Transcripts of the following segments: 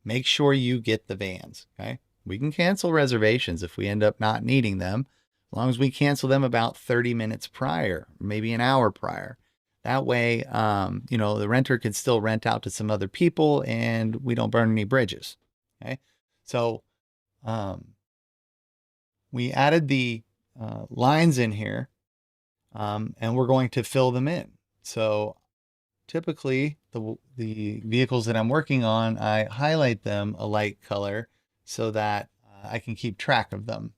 make sure you get the vans. Okay. We can cancel reservations if we end up not needing them, as long as we cancel them about 30 minutes prior, maybe an hour prior. That way, the renter can still rent out to some other people and we don't burn any bridges. Okay. So, we added the lines in here, and we're going to fill them in. So typically the vehicles that I'm working on, I highlight them a light color so that I can keep track of them.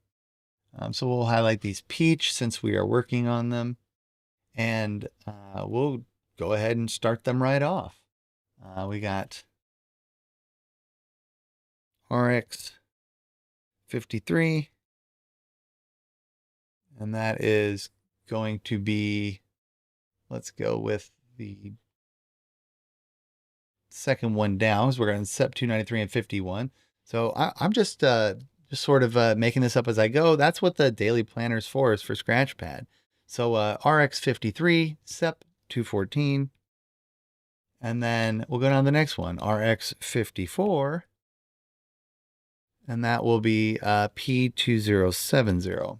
So we'll highlight these peach since we are working on them, and we'll go ahead and start them right off. We got RX 53, and that is going to be, let's go with the second one down. So we're going to SEP 293 and 51. So I'm just sort of making this up as I go. That's what the daily planner is for Scratchpad. So RX 53, SEP 214. And then we'll go down to the next one, RX 54. And that will be P2070.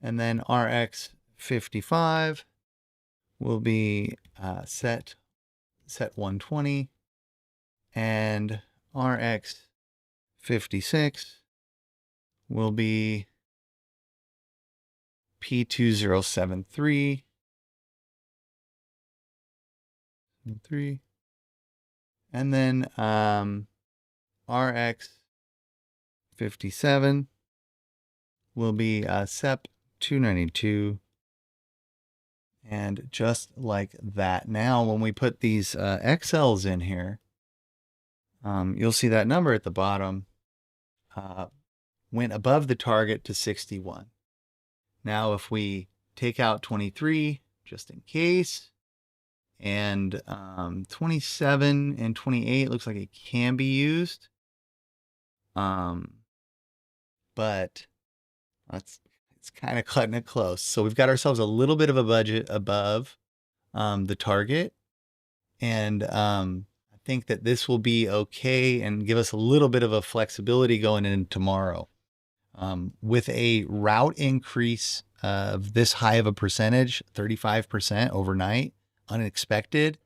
And then RX 55 will be set 120. And RX 56 will be P2073. And then RX 57 will be SEP 292. And just like that. Now, when we put these XLs in here, you'll see that number at the bottom went above the target to 61. Now, if we take out 23, just in case, and 27 and 28 looks like it can be used, but it's kind of cutting it close. So we've got ourselves a little bit of a budget above the target, and I think that this will be okay and give us a little bit of a flexibility going in tomorrow. With a route increase of this high of a percentage, 35% overnight, unexpected,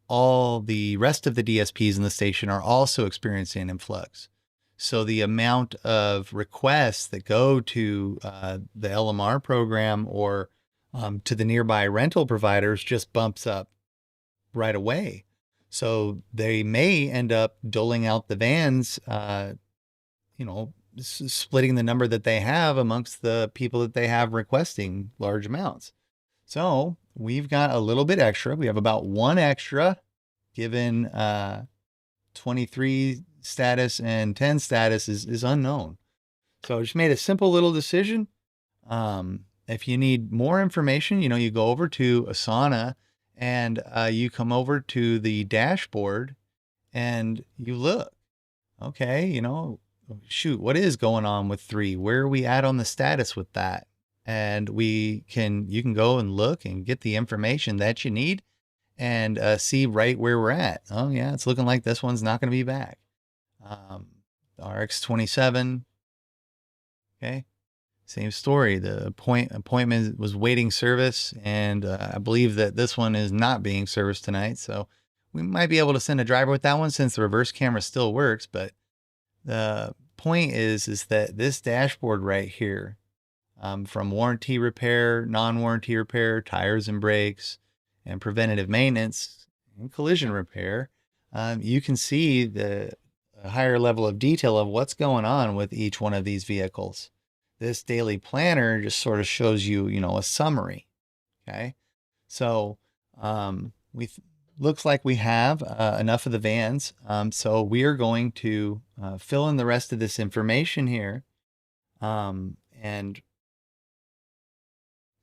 all the rest of the DSPs in the station are also experiencing influx. So the amount of requests that go to the LMR program or to the nearby rental providers just bumps up right away. So they may end up doling out the vans, splitting the number that they have amongst the people that they have requesting large amounts. So we've got a little bit extra. We have about one extra given 23 status and 10 status is unknown. So I just made a simple little decision. If you need more information, you go over to Asana and you come over to the dashboard and you look. Okay, shoot, what is going on with 3? Where are we at on the status with that? And you can go and look and get the information that you need and see right where we're at. Oh yeah, it's looking like this one's not going to be back. RX27. Okay. Same story. The appointment was waiting service, and I believe that this one is not being serviced tonight. So we might be able to send a driver with that one since the reverse camera still works. But the point is that this dashboard right here, from warranty repair, non-warranty repair, tires and brakes, and preventative maintenance and collision repair, you can see the higher level of detail of what's going on with each one of these vehicles. This daily planner just sort of shows you, a summary. Okay. So, looks like we have enough of the vans. So we are going to fill in the rest of this information here, and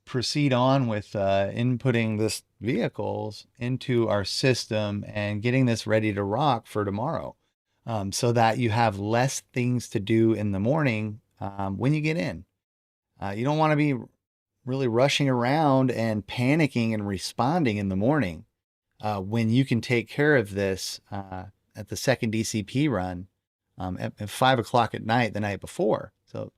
proceed on with inputting this vehicles into our system and getting this ready to rock for tomorrow, so that you have less things to do in the morning when you get in. You don't want to be really rushing around and panicking and responding in the morning when you can take care of this at the second DCP run at 5 o'clock at night the night before. So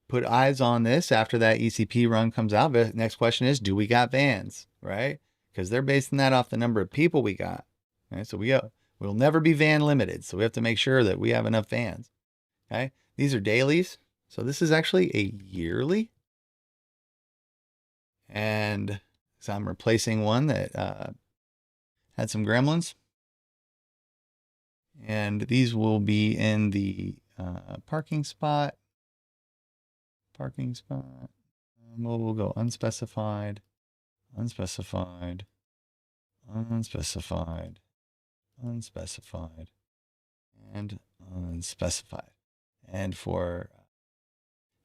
put eyes on this after that ECP run comes out. The next question is, do we got vans, right? Because they're basing that off the number of people we got. Right? So we'll never be van limited. So we have to make sure that we have enough vans. Okay. These are dailies. So this is actually a yearly. And so I'm replacing one that had some gremlins. And these will be in the parking spot. We'll go unspecified, unspecified, unspecified, unspecified, and unspecified. And for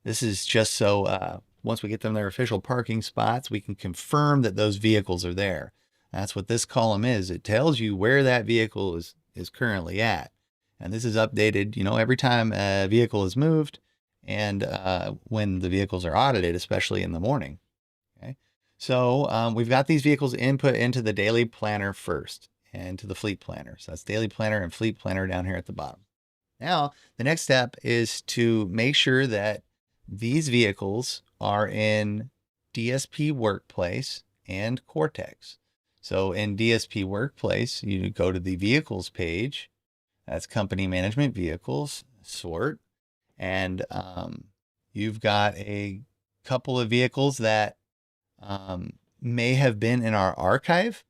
this is just so once we get them their official parking spots, we can confirm that those vehicles are there. That's what this column is. It tells you where that vehicle is currently at. And this is updated, every time a vehicle is moved and when the vehicles are audited, especially in the morning. Okay. So we've got these vehicles input into the daily planner first and to the fleet planner. So that's daily planner and fleet planner down here at the bottom. Now, the next step is to make sure that these vehicles are in DSP Workplace and Cortex. So in DSP Workplace, you go to the vehicles page. That's company management vehicles, sort. And you've got a couple of vehicles that may have been in our archive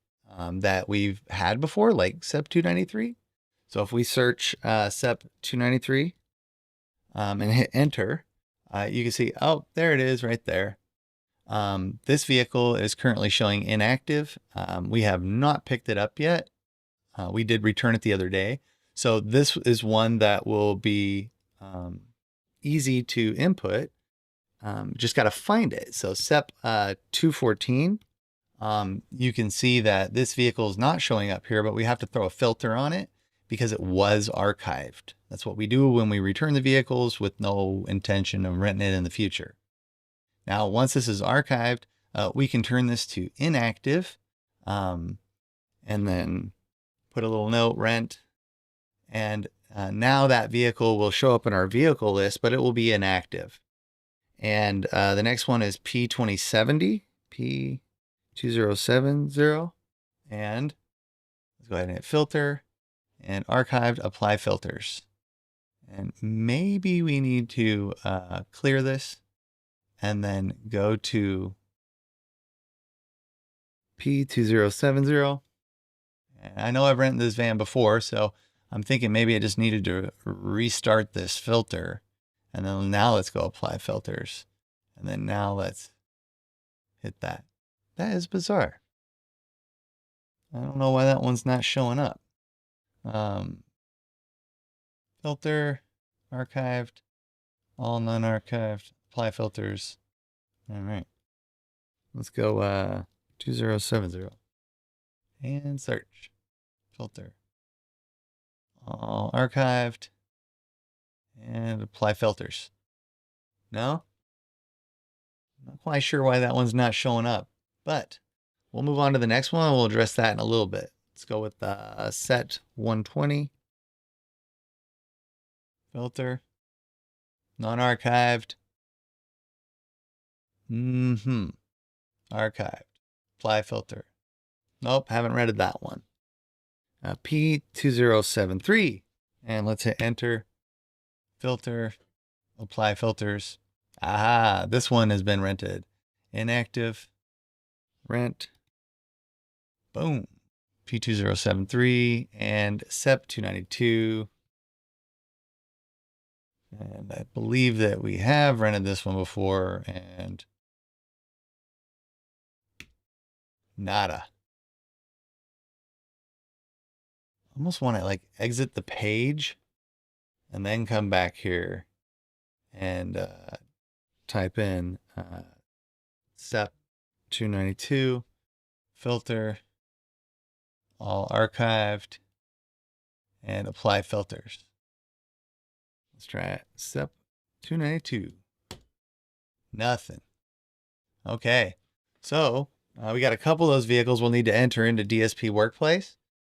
that we've had before, like SEP 293. So if we search SEP 293 and hit enter, you can see, oh, there it is right there. This vehicle is currently showing inactive. We have not picked it up yet. We did return it the other day. So this is one that will be easy to input. Just got to find it. So SEP 214, you can see that this vehicle is not showing up here, but we have to throw a filter on it because it was archived. That's what we do when we return the vehicles with no intention of renting it in the future. Now, once this is archived, we can turn this to inactive and then put a little note, rent. And now that vehicle will show up in our vehicle list, but it will be inactive. And the next one is P2070, P2070. And let's go ahead and hit filter and archived, apply filters. And maybe we need to clear this and then go to P2070. And I know I've rented this van before, so I'm thinking maybe I just needed to restart this filter. And then now let's go apply filters. And then now let's hit that. That is bizarre. I don't know why that one's not showing up. Filter, archived, all non-archived, apply filters. All right. Let's go 2070 and search, filter, all archived, and apply filters. No? Not quite sure why that one's not showing up, but we'll move on to the next one and we'll address that in a little bit. Let's go with set 120. Filter. Non-archived. Archived. Apply filter. Nope, haven't read that one. P2073. And let's hit enter. Filter. Apply filters. Aha, this one has been rented. Inactive. Rent. Boom. P2073 and SEP 292. And I believe that we have rented this one before and nada. Almost want to like exit the page and then come back here and type in SEP 292, filter, all archived, and apply filters. Let's try it. SEP 292. Nothing. Okay. So we got a couple of those vehicles we'll need to enter into DSP Workplace.